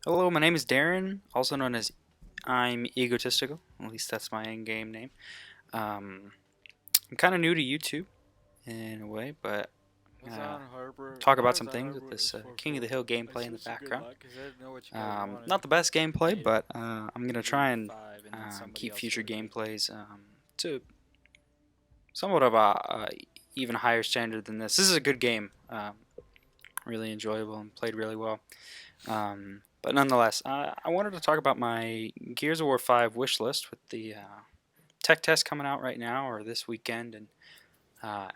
Hello, my name is Darren, also known as I'm Egotistical. At least that's my in-game name. Um, I'm kind of new to YouTube in a way, but I'm Was gonna on Harbor? talk Why about was some on things with Harbor this is four King of the four. Hill I gameplay in the switched to good background. luck because I didn't know what you guys wanted. Not the best I gameplay, hit but I'm gonna three try and and five, and then somebody keep else future hit a good. gameplays to somewhat of a even higher standard than this. This is a good game, really enjoyable and played really well. But nonetheless, I wanted to talk about my Gears of War 5 wish list with the tech test coming out right now or this weekend, and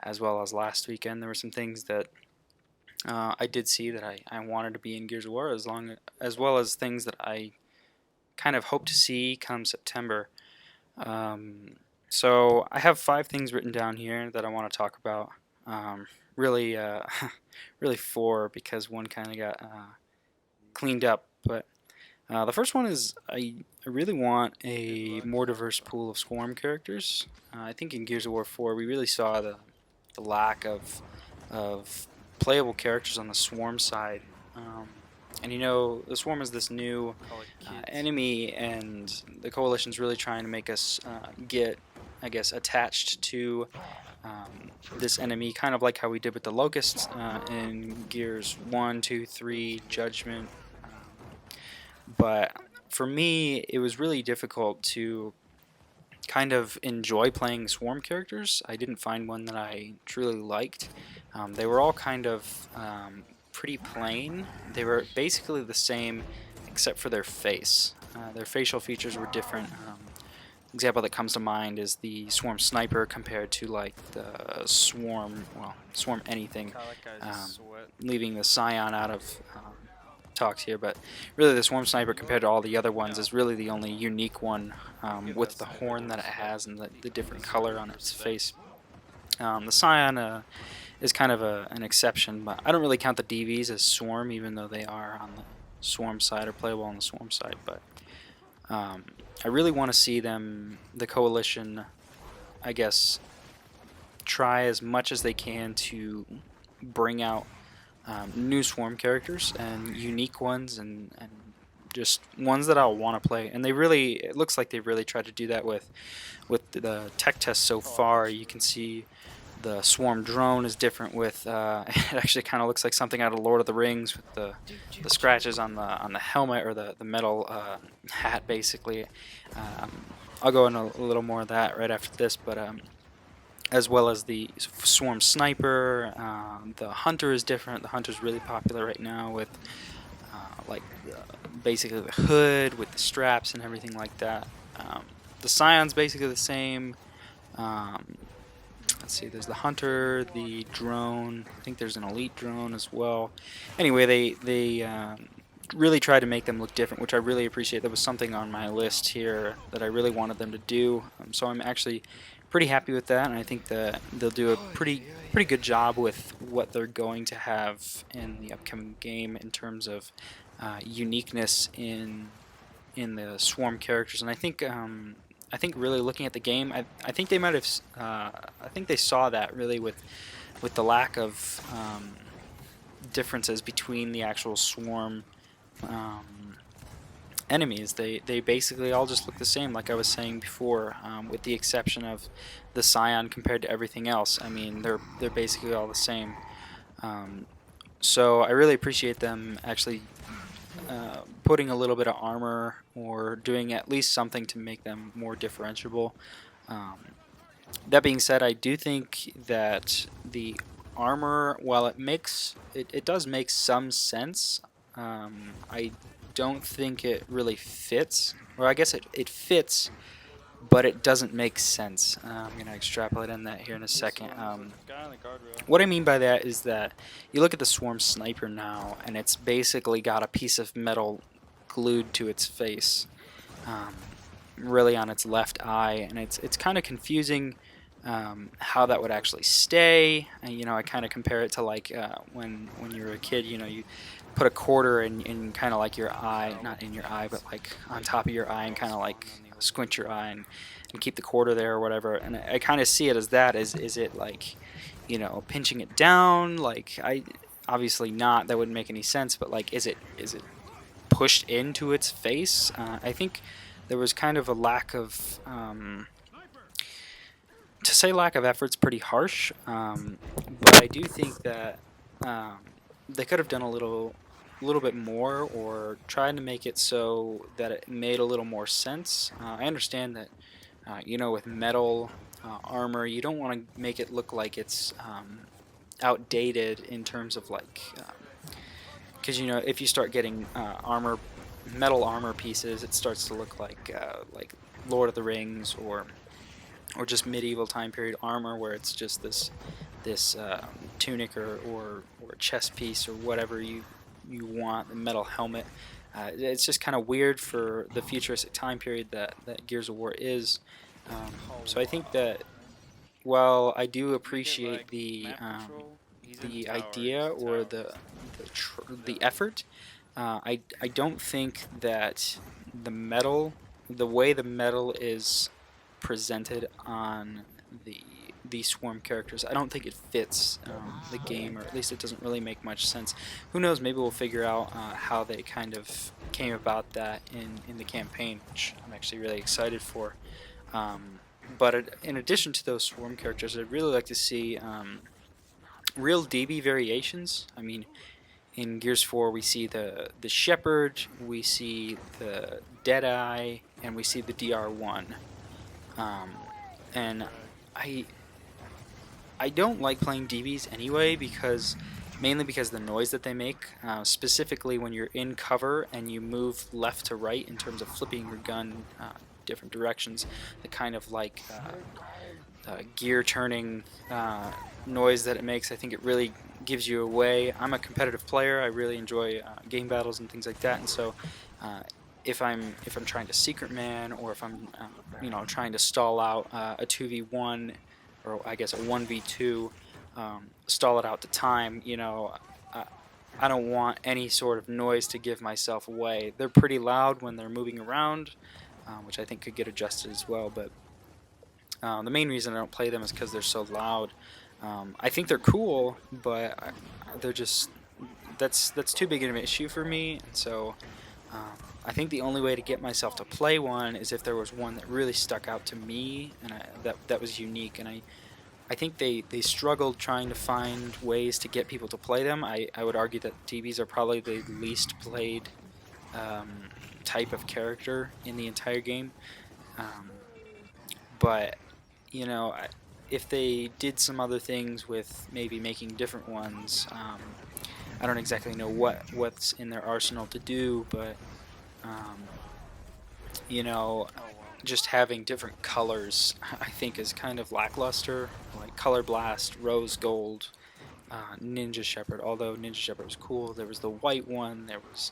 as well as last weekend. There were some things that I did see that I wanted to be in Gears of War, as well as things that I kind of hope to see come September. Um, so I have 5 things written down here that I want to talk about. Really, really four because one kind of got cleaned up, but the first one is I really want Good a luck. more diverse pool of Swarm characters. I think in Gears of War 4 we really saw the lack of playable characters on the Swarm side. Um, and you know, the Swarm is this new Call it kids. enemy, and the Coalition's really trying to make us get, I guess, attached to this enemy, kind of like how we did with the Locusts in Gears 1, 2, 3, Judgment. But for me, it was really difficult to kind of enjoy playing Swarm characters. I didn't find one that I truly liked. They were all kind of pretty plain. They were basically the same except for their face. Their facial features were different. Example that comes to mind is the Swarm Sniper compared to like the Swarm anything, God, that guy's a um, sweat. leaving the Scion out of talks here, but really the Swarm Sniper compared to all the other ones No. is really the only unique one Give that with the sniper horn that it respect. has and the Give different the color sniper on its respect. face. The Scion is kind of an exception, but I don't really count the DVs as Swarm, even though they are on the Swarm side or playable on the Swarm side. But um, I really want to see the Coalition, I guess, try as much as they can to bring out new Swarm characters and unique ones and just ones that I'll want to play. And it looks like they really tried to do that with the tech test so Call off far. this You shit. can see the Swarm drone is different with it actually kind of looks like something out of Lord of the Rings with the scratches on the helmet or the metal hat basically. Um, I'll go into a little more of that right after this, but as well as the Swarm Sniper. The Hunter is different. The Hunter is really popular right now with like basically the hood with the straps and everything like that. The Scion's basically the same. Um, let's see, there's the Hunter, the drone. I think there's an elite drone as well. Anyway, they really tried to make them look different, which I really appreciate. That was something on my list here that I really wanted them to do. So I'm actually pretty happy with that, and I think that they'll do a pretty good job with what they're going to have in the upcoming game in terms of uniqueness in the swarm characters. And I think really looking at the game, I think they might have I think they saw that really with the lack of differences between the actual swarm um, enemies. They basically all just look the same, like I was saying before, with the exception of the Scion compared to everything else. I mean, they're basically all the same. Um, so I really appreciate them actually putting a little bit of armor or doing at least something to make them more differentiable. Um, that being said, I do think that the armor, while it does make some sense, I don't think it really fits. Or I guess it fits, but it doesn't make sense. I'm gonna extrapolate on that here in a This second. one, there's a guy on the guardrail. What I mean by that is that you look at the Swarm Sniper now, and it's basically got a piece of metal glued to its face, um, really on its left eye, and it's kind of confusing how that would actually stay. And, you know, I kind of compare it to like when you were a kid, you know, you put a quarter in kind of like your eye, not in your eye, but like on top of your eye, and kind of like squint your eye and keep the quarter there or whatever. And I kind of see it as that. Is it like, you know, pinching it down? Like I obviously not. That wouldn't make any sense. But like, is it pushed into its face. I think there was kind of a lack of to say lack of effort's pretty harsh, but I do think that they could have done a little bit more, or tried to make it so that it made a little more sense. I understand that with metal armor, you don't want to make it look like it's outdated in terms of like, because if you start getting metal armor pieces, it starts to look like Lord of the Rings, or just medieval time period armor, where it's just this tunic or chest piece or whatever you want, the metal helmet. It's just kind of weird for the futuristic time period that Gears of War is. So I think that while I do appreciate the idea or the effort, I don't think that the way the metal is presented on the swarm characters, I don't think it fits the game, or at least it doesn't really make much sense. Who knows, maybe we'll figure out how they kind of came about that in the campaign, which I'm actually really excited for. But in addition to those swarm characters, I'd really like to see real DB variations. I mean, in Gears 4, we see the Shepherd, we see the Deadeye, and we see the DR1. And I don't like playing DBs anyway, mainly because of the noise that they make. Specifically, when you're in cover and you move left to right in terms of flipping your gun different directions, the kind of like gear turning noise that it makes, I think it really gives you away. I'm a competitive player. I really enjoy game battles and things like that, and so if I'm trying to secret man, or if I'm trying to stall out a 2v1, or I guess a 1v2, stall it out to time, I don't want any sort of noise to give myself away. They're pretty loud when they're moving around, which I think could get adjusted as well, but the main reason I don't play them is because they're so loud. I think they're cool, but they're just that's too big of an issue for me, and so I think the only way to get myself to play one is if there was one that really stuck out to me, and that was unique. And I think they struggled trying to find ways to get people to play them. I would argue that DBs are probably the least played type of character in the entire game. But if they did some other things with maybe making different ones, I don't exactly know what's in their arsenal to do, but just having different colors, I think, is kind of lackluster. Like Color Blast, Rose Gold, Ninja Shepherd. Although Ninja Shepherd was cool, there was the white one, there was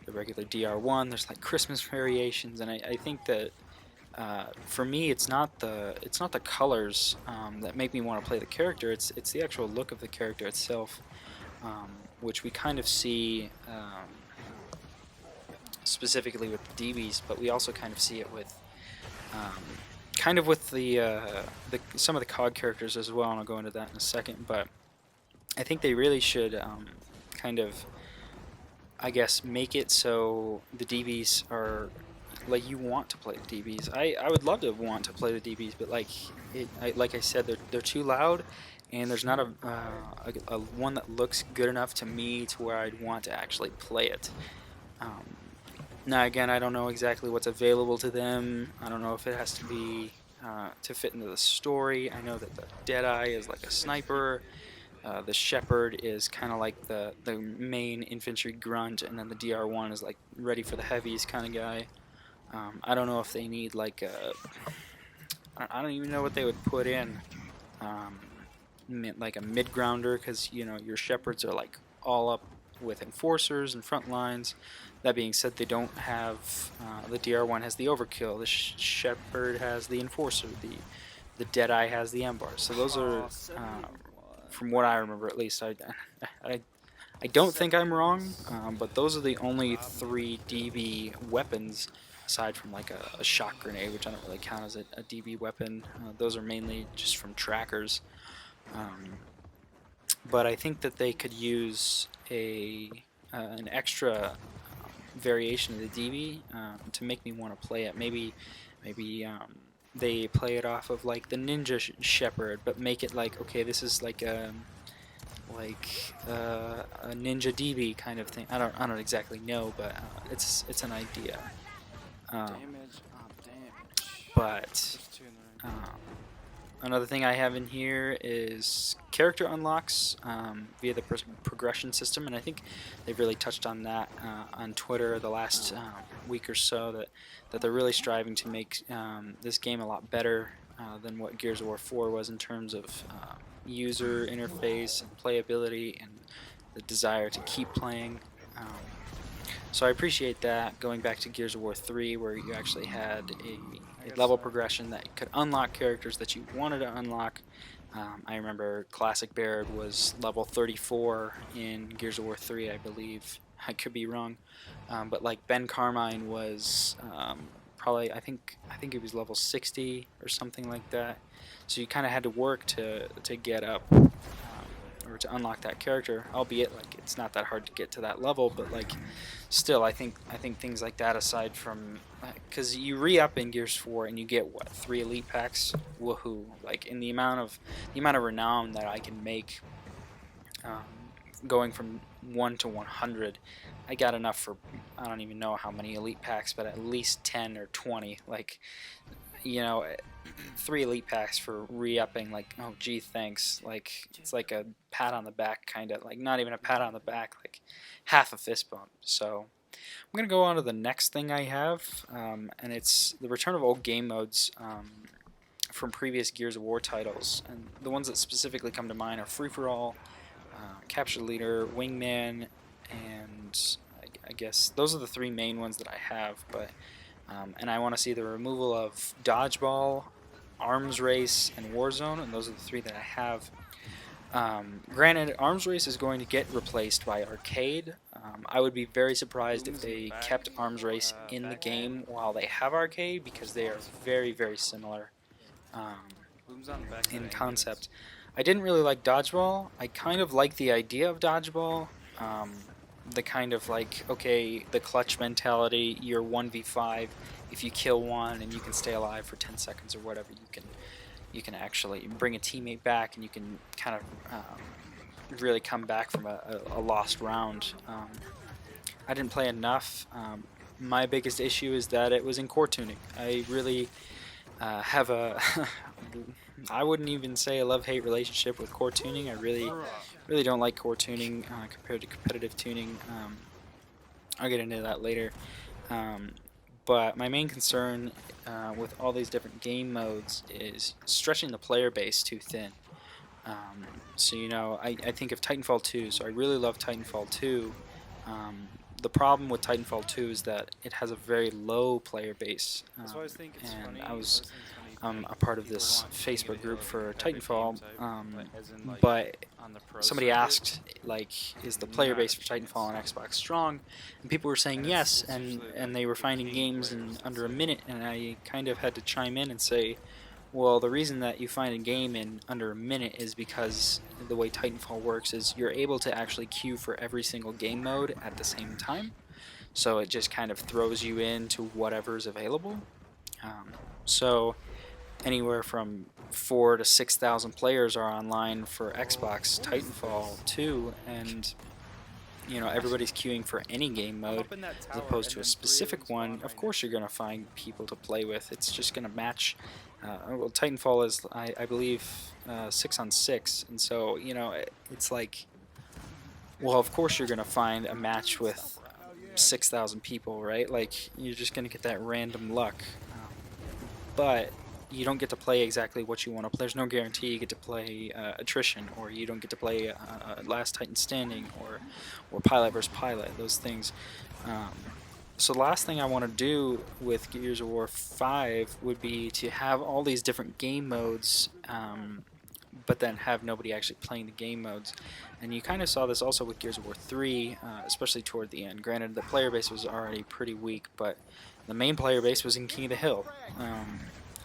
the regular DR1. There's like Christmas variations, and I think that for me, it's not the colors that make me want to play the character. It's the actual look of the character itself, which we kind of see specifically with the DBs, but we also kind of see it with the some of the COD characters as well, and I'll go into that in a second. But I think they really should kind of, I guess, make it so the DBs are like you want to play the DBs. I would love to want to play the DBs, but like I said, they're too loud, and there's not a one that looks good enough to me to where I'd want to actually play it. Now again, I don't know exactly what's available to them. I don't know if it has to be to fit into the story. I know that the Deadeye is like a sniper. The Shepherd is kind of like the main infantry grunt, and then the DR1 is like ready for the heavies kind of guy. I don't know if they need like I don't even know what they would put in, like a mid-grounder, because your Shepherds are like all up with enforcers and front lines. That being said, they don't have the DR1 has the overkill, the Shepherd has the enforcer, the Deadeye has the M-bar. So those are, from what I remember at least, I don't think I'm wrong, but those are the only 3 DB weapons, aside from like a shock grenade, which I don't really count as a DB weapon. Those are mainly just from trackers. But I think that they could use an extra variation of the DB to make me want to play it. Maybe they play it off of like the Ninja Shepherd, but make it like, okay, this is like a Ninja DB kind of thing. I don't exactly know, but it's an idea. Damage. But There's 2 in the ring. another thing I have in here is character unlocks via the progression system, and I think they've really touched on that on Twitter the last week or so, that they're really striving to make this game a lot better than what Gears of War 4 was in terms of user interface and playability and the desire to keep playing. So I appreciate that, going back to Gears of War 3, where you actually had a level progression that could unlock characters that you wanted to unlock. I remember Classic Baird was level 34 in Gears of War 3, I believe. I could be wrong. But like Ben Carmine was probably, I think it was level 60 or something like that. So you kind of had to work to get up or to unlock that character, albeit like it's not that hard to get to that level, but like still I think things like that, aside from because you re-up in Gears 4 and you get what, 3 elite packs, woohoo, like in the amount of renown that I can make going from 1 to 100, I got enough for, I don't even know how many elite packs, but at least 10 or 20. Like, you know, 3 elite packs for re-upping, like, oh gee, thanks. Like, it's like a pat on the back, kind of, like not even a pat on the back, like half a fist bump. So I'm gonna go on to the next thing I have, and it's the return of old game modes from previous Gears of War titles, and the ones that specifically come to mind are Free for All, Capture the Leader, Wingman, and I guess those are the 3 main ones that I have. But and I want to see the removal of Dodgeball, Arms Race, and Warzone, and those are the 3 that I have. Granted, Arms Race is going to get replaced by Arcade. I would be very surprised if they kept Arms Race in the game while they have Arcade, because they are very, very similar in concept. I didn't really like Dodgeball. I kind of like the idea of Dodgeball. The kind of like, okay, the clutch mentality, you're 1v5. If you kill one and you can stay alive for 10 seconds or whatever, you can actually bring a teammate back, and you can kind of really come back from a lost round. I didn't play enough. My biggest issue is that it was in core tuning. I really have a I wouldn't even say a love-hate relationship with core tuning. I really don't like core tuning compared to competitive tuning. I'll get into that later. But my main concern with all these different game modes is stretching the player base too thin. So, you know, I think of Titanfall 2, so I really love Titanfall 2. The problem with Titanfall 2 is that it has a very low player base. And I was a part of this Facebook group for Titanfall, but somebody asked, like, is the player base for Titanfall on Xbox strong? And people were saying yes, and they were finding games in under a minute, and I kind of had to chime in and say, well, the reason that you find a game in under a minute is because the way Titanfall works is you're able to actually queue for every single game mode at the same time, so it just kind of throws you into whatever's available. So anywhere from 4,000 to 6,000 players are online for Xbox Titanfall 2, and you know, everybody's queuing for any game mode as opposed to a specific one. Of course you're going to find people to play with. It's just going to match. Well, Titanfall is, I believe, 6 on 6, and so, you know, it's like, well, of course you're going to find a match with 6,000 people, right? Like, you're just going to get that random luck. But you don't get to play exactly what you want to play. There's no guarantee you get to play attrition, or you don't get to play Last Titan Standing, or pilot versus pilot, those things. So the last thing I want to do with Gears of War 5 would be to have all these different game modes, but then have nobody actually playing the game modes. And you kind of saw this also with Gears of War 3, especially toward the end. Granted, the player base was already pretty weak, but the main player base was in King of the Hill.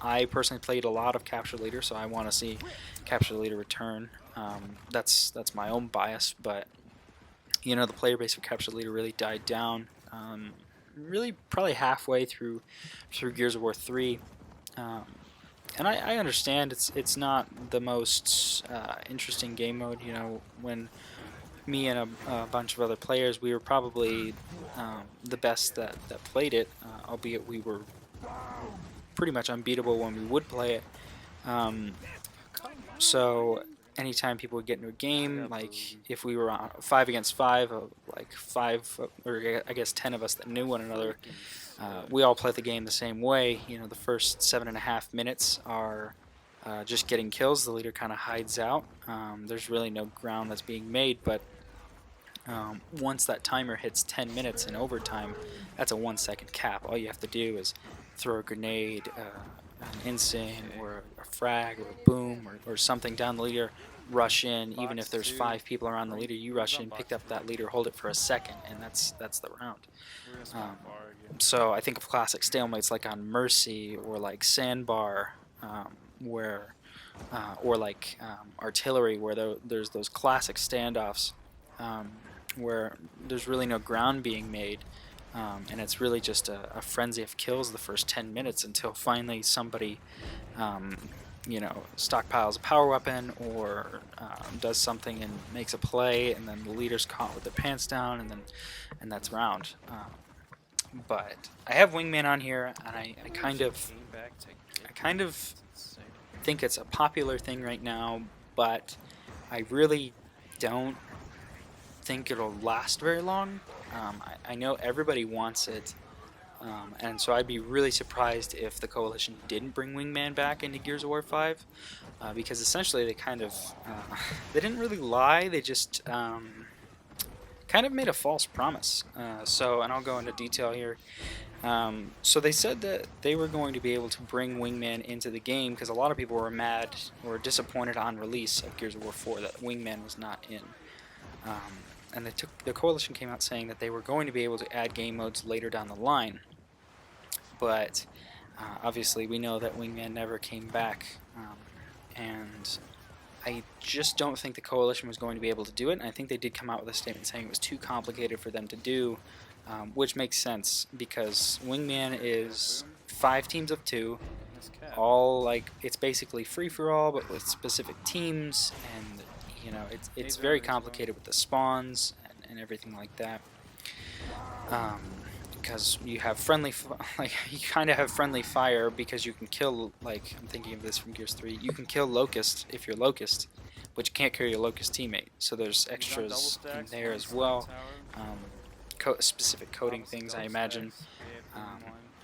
I personally played a lot of Capture Leader, so I want to see Capture Leader return. That's my own bias, but you know, the player base for Capture Leader really died down really probably halfway through Gears of War 3. And I understand it's not the most interesting game mode. You know, when me and a bunch of other players, we were probably the best that played it, albeit we were pretty much unbeatable when we would play it. So anytime people would get into a game, like if we were on 5 against 5, like 5 or I guess 10 of us that knew one another, we all play the game the same way. You know, the first 7.5 minutes are just getting kills. The leader kind of hides out. There's really no ground that's being made, but once that timer hits 10 minutes in overtime, that's a 1-second cap. All you have to do is throw a grenade, an insane, or a frag, or a boom, or something down the leader, rush in. Even if there's 5 people around the leader, you rush in, pick up that leader, hold it for a second, and that's the round. So I think of classic stalemates like on Mercy or like Sandbar, where or like Artillery, where there's those classic standoffs where there's really no ground being made, and it's really just a frenzy of kills the first 10 minutes until finally somebody you know, stockpiles a power weapon or does something and makes a play, and then the leader's caught with their pants down, and that's round. But I have Wingman on here, and I kind of think it's a popular thing right now, but I really don't think it'll last very long. I know everybody wants it, and so I'd be really surprised if the Coalition didn't bring Wingman back into Gears of War 5, because essentially they kind of they didn't really lie, they just kind of made a false promise. And I'll go into detail here. So they said that they were going to be able to bring Wingman into the game because a lot of people were mad or disappointed on release of Gears of War 4 that Wingman was not in. And the Coalition came out saying that they were going to be able to add game modes later down the line. But obviously we know that Wingman never came back. And I just don't think the Coalition was going to be able to do it. And I think they did come out with a statement saying it was too complicated for them to do, which makes sense because Wingman is 5 teams of 2, all like it's basically free for all, but with specific teams, and you know it's very complicated with the spawns and everything like that. Because you have friendly, like you kind of have friendly fire because you can kill, like I'm thinking of this from Gears 3, you can kill Locust if you're Locust, but you can't kill your Locust teammate, so there's extras in there as well, specific coding things I imagine,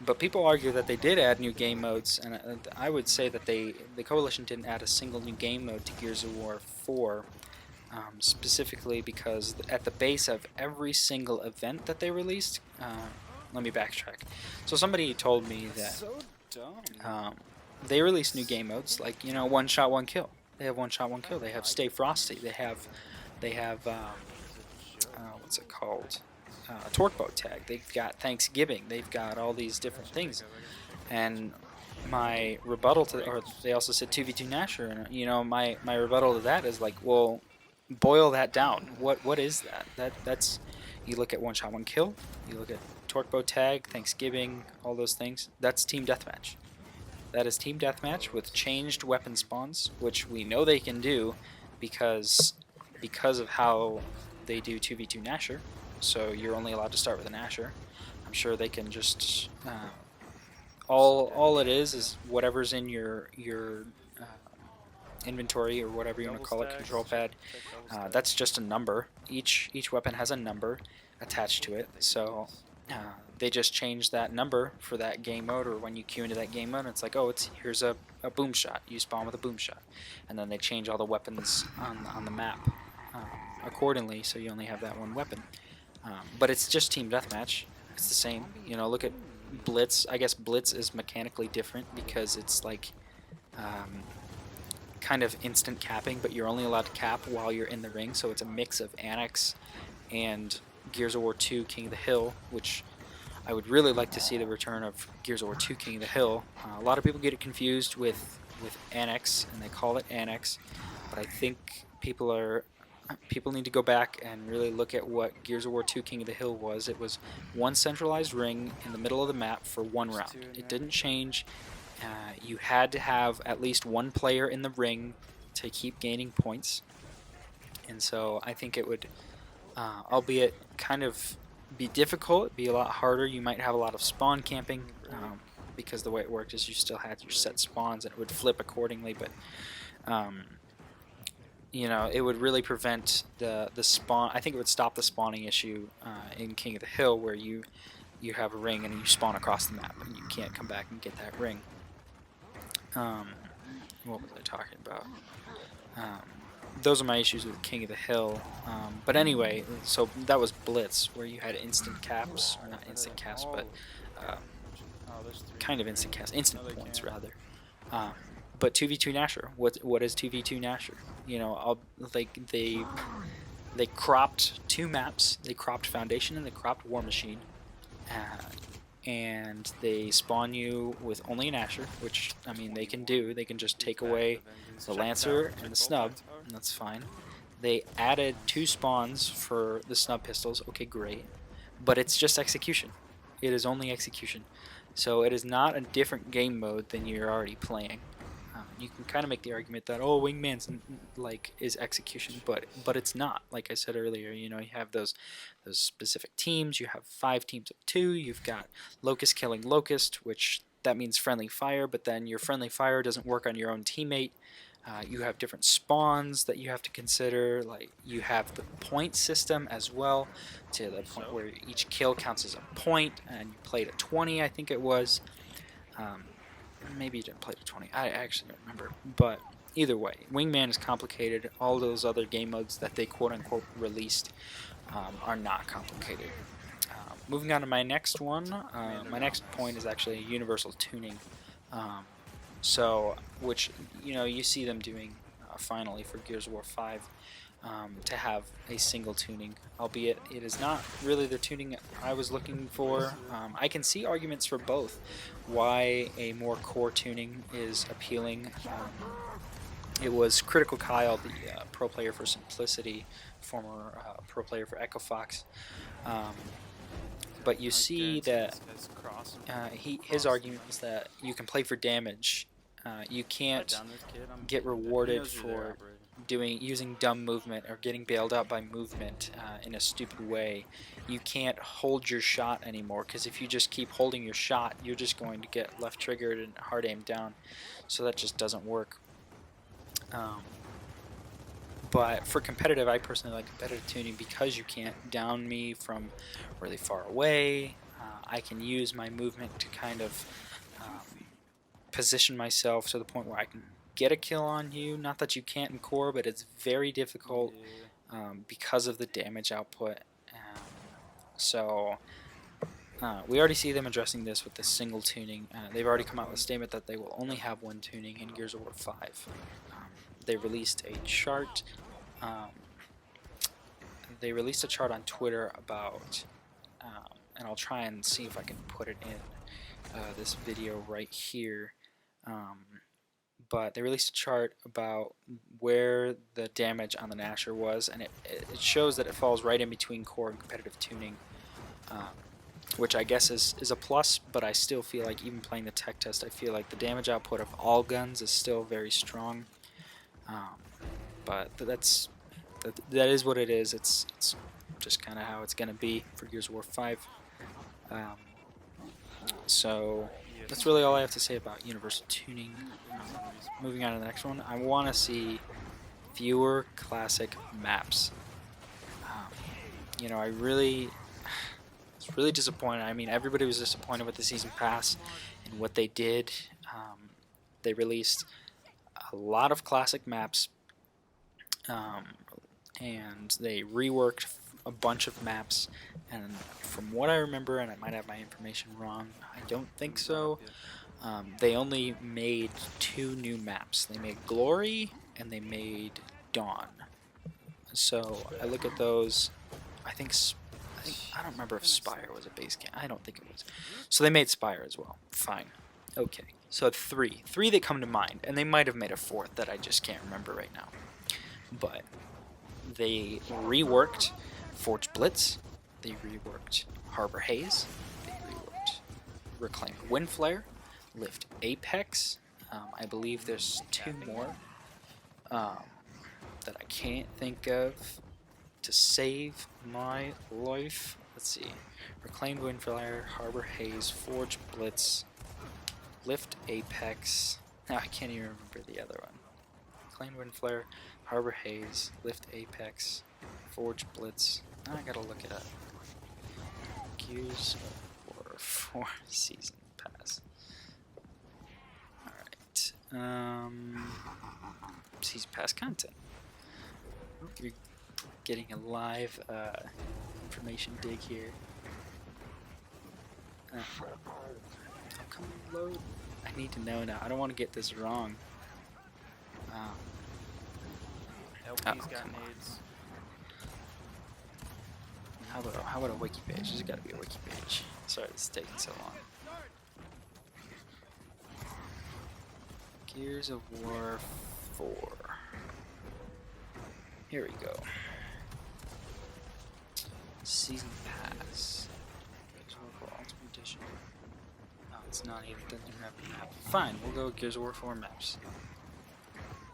but people argue that they did add new game modes, and I would say that the Coalition didn't add a single new game mode to Gears of War 4, specifically because at the base of every single event that they released, let me backtrack. So somebody told me that they released new game modes, like, you know, one shot, one kill. They have one shot, one kill. They have Stay Frosty. They have what's it called? Torque Boat Tag. They've got Thanksgiving. They've got all these different things. And my rebuttal to, or they also said 2v2 Nasher, and you know, my rebuttal to that is like, well, boil that down. What is that? That's, you look at one shot, one kill. You look at Torque Boat Tag, Thanksgiving, all those things. That's Team Deathmatch. That is Team Deathmatch with changed weapon spawns, which we know they can do because of how they do 2v2 Nasher. So you're only allowed to start with a Nasher. I'm sure they can just all it is whatever's in your inventory or whatever you want to call it, control pad. That's just a number. Each weapon has a number attached to it. So they just changed that number for that game mode, or when you queue into that game mode, it's like, oh, here's a boom shot. You spawn with a boom shot, and then they change all the weapons on the map accordingly, so you only have that one weapon. But it's just Team Deathmatch. It's the same. You know, look at Blitz. I guess Blitz is mechanically different because it's like kind of instant capping, but you're only allowed to cap while you're in the ring, so it's a mix of Annex and Gears of War 2 King of the Hill, which I would really like to see the return of Gears of War 2 King of the Hill. A lot of people get it confused with Annex, and they call it Annex, but I think people are people need to go back and really look at what Gears of War 2 King of the Hill was. It was one centralized ring in the middle of the map for one round. It didn't change. You had to have at least one player in the ring to keep gaining points. And so I think it would, albeit kind of be difficult, be a lot harder. You might have a lot of spawn camping, because the way it worked is you still had your set spawns and it would flip accordingly, but you know, it would really prevent the spawn. I think it would stop the spawning issue in King of the Hill, where you have a ring and you spawn across the map and you can't come back and get that ring. What was I talking about? Those are my issues with King of the Hill. But anyway, so that was Blitz, where you had instant caps, or not instant caps, but kind of instant caps, instant points rather. But 2v2 Nasher, what is 2v2 Nasher? You know, they cropped two maps. They cropped Foundation and they cropped War Machine, and they spawn you with only an Asher, which, I mean, they can do. They can just take away the Lancer and the Snub, and that's fine. They added 2 spawns for the Snub pistols. Okay, great, but it's just execution. It is only execution, so it is not a different game mode than you're already playing. You can kind of make the argument that, oh, Wingman's like is execution, but it's not. Like I said earlier, you know, you have those specific teams. You have 5 teams of 2. You've got Locust killing Locust, which that means friendly fire, but then your friendly fire doesn't work on your own teammate. You have different spawns that you have to consider. Like, you have the point system as well, to the point where each kill counts as a point, and you played at 20, I think it was. Maybe you didn't play to 20. I actually don't remember. But either way, Wingman is complicated. All those other game modes that they quote-unquote released are not complicated. Moving on to my next one. My next point is actually universal tuning. So, which, you know, you see them doing finally for Gears of War 5. To have a single tuning, albeit it is not really the tuning I was looking for. I can see arguments for both, why a more core tuning is appealing. It was Critical Kyle, the pro player for Simplicity, former pro player for EchoFox, but you see that his argument was that you can play for damage. You can't get rewarded for using dumb movement or getting bailed out by movement in a stupid way. You can't hold your shot anymore, because if you just keep holding your shot, you're just going to get left triggered and hard aimed down. So that just doesn't work. But for competitive, I personally like competitive tuning because you can't down me from really far away. I can use my movement to kind of position myself to the point where I can get a kill on you. Not that you can't in core, but it's very difficult because of the damage output. So we already see them addressing this with the single tuning. They've already come out with a statement that they will only have one tuning in Gears of War 5. They released a chart. They released a chart on Twitter about, and I'll try and see if I can put it in this video right here. But they released a chart about where the damage on the Nasher was, and it shows that it falls right in between core and competitive tuning, which I guess is a plus, but I still feel like, even playing the tech test, I feel like the damage output of all guns is still very strong. But that is what it is. It's just kind of how it's going to be for Gears of War 5. So that's really all I have to say about universal tuning. Moving on to the next one, I want to see fewer classic maps. You know, I was really disappointed. I mean, everybody was disappointed with the season pass and what they did. They released a lot of classic maps, and they reworked a bunch of maps, and from what I remember, and I might have my information wrong, I don't think so, they only made 2 new maps. They made Glory and they made Dawn. So I look at those, I don't remember if Spire was a base game. I don't think it was. So they made Spire as well. Fine. Okay. So 3 that come to mind, and they might have made a 4th that I just can't remember right now. But they reworked Forge Blitz, they reworked Harbor Haze, they reworked Reclaimed Windflare, Lift Apex. I believe there's 2 more that I can't think of to save my life. Let's see. Reclaimed Windflare, Harbor Haze, Forge Blitz, Lift Apex. No, I can't even remember the other one. Reclaimed Windflare, Harbor Haze, Lift Apex, Forge Blitz. Now I gotta look it up. Gears of War 4 Season Pass. Alright. Season Pass content. You're getting a live information dig here. Oh, come on, load. I need to know now. I don't want to get this wrong. LP's got nades. How about a wiki page? There's got to be a wiki page. Sorry, this is taking so long. Gears of War 4. Here we go. Season Pass. Gears of War 4 Ultimate Edition. No, it's not even. Doesn't even have a map. Fine, we'll go with Gears of War 4 maps.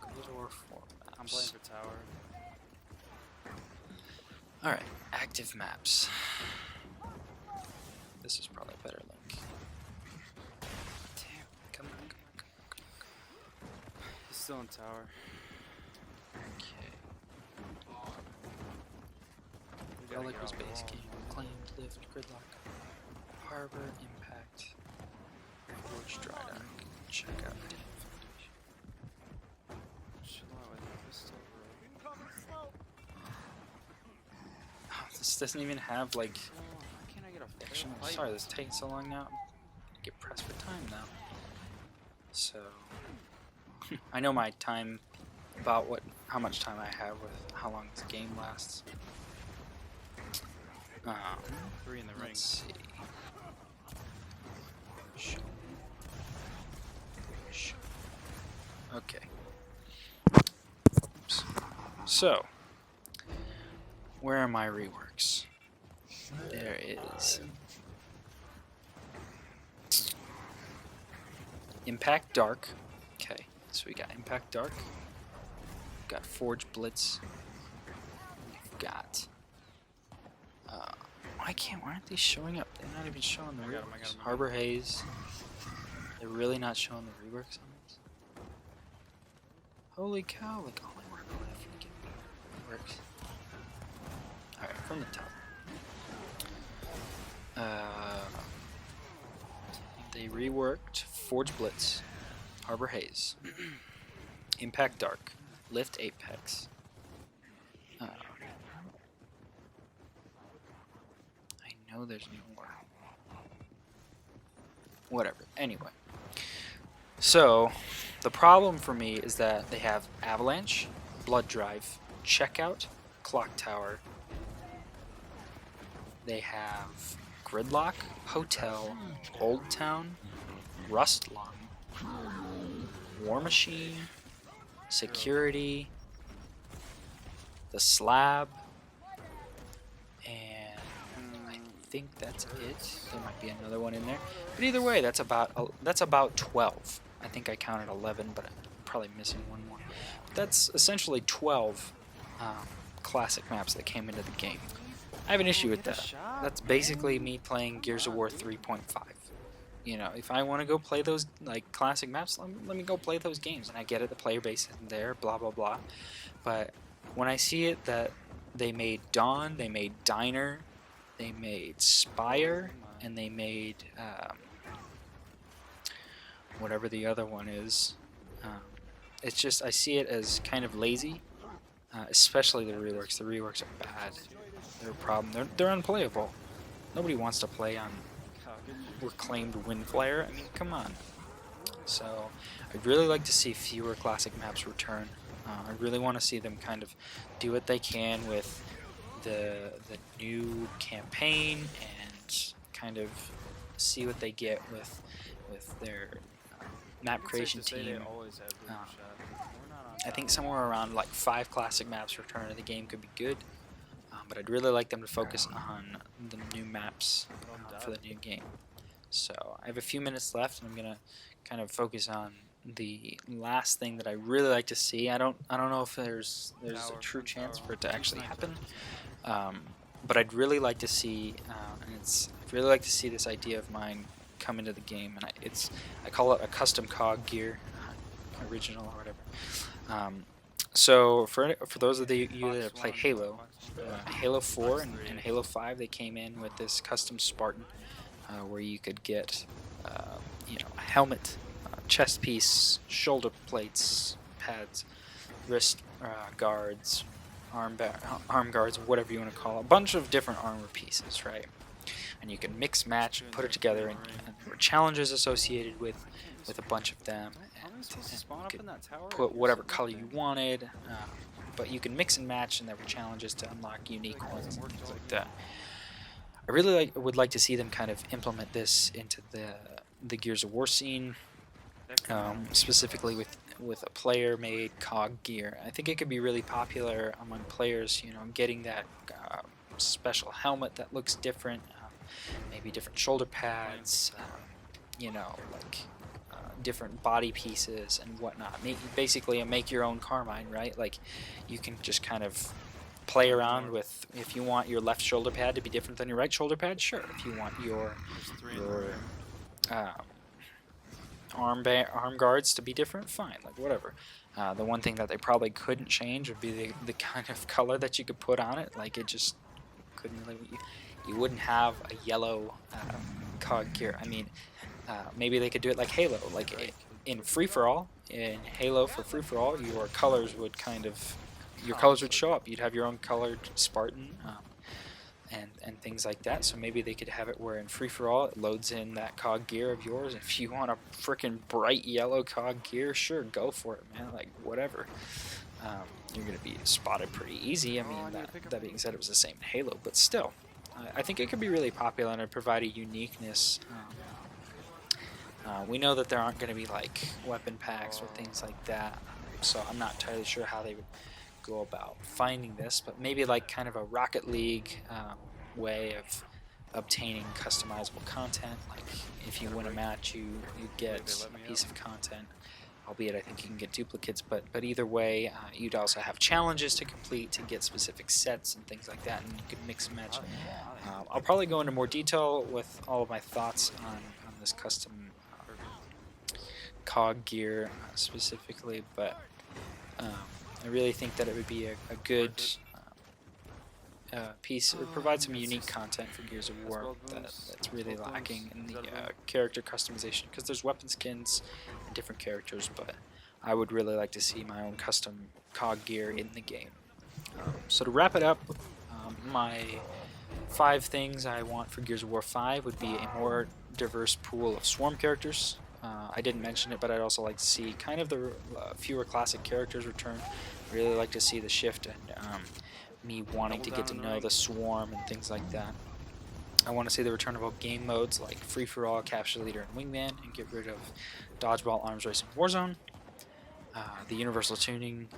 Gears of War 4 maps. I'm playing for Tower. Alright, active maps. This is probably a better link. Damn, come on. He's still in Tower. Okay. We gotta Relic get was off the base wall. game, Claimed, Lift, Gridlock, Harbor, Impact, Forge, Dry Dock, check out Damn Foundation. Chill out with the pistol, bro. Oh, this doesn't even have like. Oh, why can't I get a fair Actually, I'm fight? sorry, this is taking so long now. I get pressed for time now. So I know my time about how much time I have with how long this game lasts. 3 in the ring. Let's see. Show. Okay. Oops. So, where are my reworks? There is Impact Dark. Okay, so we got Impact Dark. We've got Forge Blitz. We've got. Why aren't these showing up? They're not even showing the I got 'em, I got reworks. 'em. Harbor Haze. They're really not showing the reworks on this. Holy cow! Like all my work works. All right, from the top. They reworked Forge Blitz, Harbor Haze, Impact Dark, Lift Apex. I know there's more. Whatever. Anyway. So, the problem for me is that they have Avalanche, Blood Drive, Checkout, Clock Tower. They have Gridlock, Hotel, Old Town, Rust Lung, War Machine, Security, the Slab, and I think that's it. There might be another one in there, but either way, that's about 12. I think I counted 11, but I'm probably missing one more. That's essentially 12 classic maps that came into the game. I have an issue with that. That's basically me playing Gears of War 3.5. You know, if I want to go play those like classic maps, let me go play those games. And I get it, the player base isn't there, blah blah blah. But when I see it that they made Dawn, they made Diner, they made Spire, and they made whatever the other one is, it's just I see it as kind of lazy, especially the reworks. The reworks are bad. They're a problem. They're unplayable. Nobody wants to play on Reclaimed Windflare. I mean, come on. So, I'd really like to see fewer classic maps return. I really want to see them kind of do what they can with the new campaign and kind of see what they get with their map creation team. I think somewhere around like 5 classic maps return to the game could be good. But I'd really like them to focus on the new maps for the new game. So I have a few minutes left, and I'm gonna kind of focus on the last thing that I really like to see. I don't know if there's a true chance for it to actually happen, but I'd really like to see, I'd really like to see this idea of mine come into the game, and I call it a custom cog gear, original or whatever. So for those of you that play Halo, Halo 4 and Halo 5, they came in with this custom Spartan, where you could get, a helmet, chest piece, shoulder plates, pads, wrist guards, arm guards, whatever you want to call it, a bunch of different armor pieces, right? And you can mix, match, and put it together, and there were challenges associated with a bunch of them. You could put whatever color you wanted, but you can mix and match, and there were challenges to unlock unique ones and things like that. I really would like to see them kind of implement this into the Gears of War scene, specifically with a player-made cog gear. I think it could be really popular among players, getting that special helmet that looks different, maybe different shoulder pads, different body pieces and whatnot. Basically a make your own Carmine, right? Like, you can just kind of play around with, if you want your left shoulder pad to be different than your right shoulder pad, sure. If you want your arm guards to be different, fine, like whatever. The one thing that they probably couldn't change would be the kind of color that you could put on it. Like, it just couldn't really, you wouldn't have a yellow cog gear. I mean, maybe they could do it like Halo, like in free-for-all. In Halo for free-for-all, your colors would show up. You'd have your own colored Spartan, and things like that. So maybe they could have it where in free-for-all it loads in that cog gear of yours. If you want a freaking bright yellow cog gear, sure, go for it, man. Like, whatever. You're gonna be spotted pretty easy. I mean, that being said, it was the same in Halo, but still, I think it could be really popular and provide a uniqueness. We know that there aren't going to be like weapon packs or things like that, so I'm not entirely sure how they would go about finding this, but maybe like kind of a Rocket League way of obtaining customizable content. Like, if you win a match, you get a piece of content, albeit I think you can get duplicates, but either way, you'd also have challenges to complete to get specific sets and things like that, and you could mix and match. I'll probably go into more detail with all of my thoughts on this custom cog gear specifically, but I really think that it would be a good piece. It would provide some unique content for Gears of War that's really lacking in the character customization, because there's weapon skins and different characters, but I would really like to see my own custom cog gear in the game. So to wrap it up, my 5 things I want for Gears of War 5 would be a more diverse pool of swarm characters. I didn't mention it, but I'd also like to see kind of the fewer classic characters return. Really like to see the shift and me wanting to get to know the swarm and things like that. I want to see the return of all game modes like free-for-all, capture leader, and wingman, and get rid of dodgeball, arms race, and warzone. The universal tuning,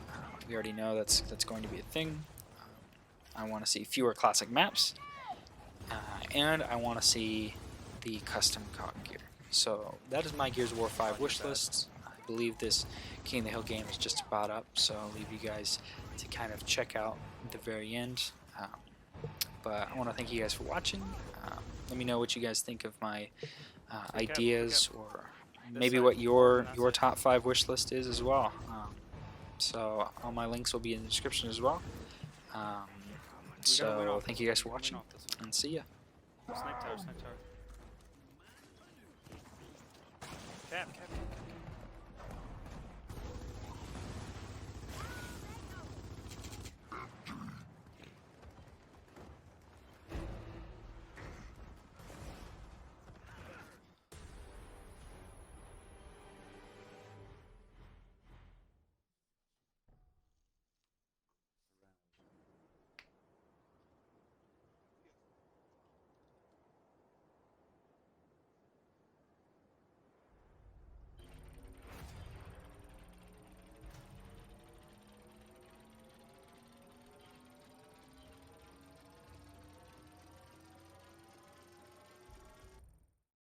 we already know that's going to be a thing. I want to see fewer classic maps, and I want to see the custom cog gear. So that is my Gears of War 5 wish list. I believe this King of the Hill game is just about up, so I'll leave you guys to kind of check out at the very end. But I want to thank you guys for watching. Let me know what you guys think of my ideas, or maybe what your top 5 wish list is as well. So all my links will be in the description as well. So thank you guys for watching, and see ya. Snipe tower, snipe tower. Cap.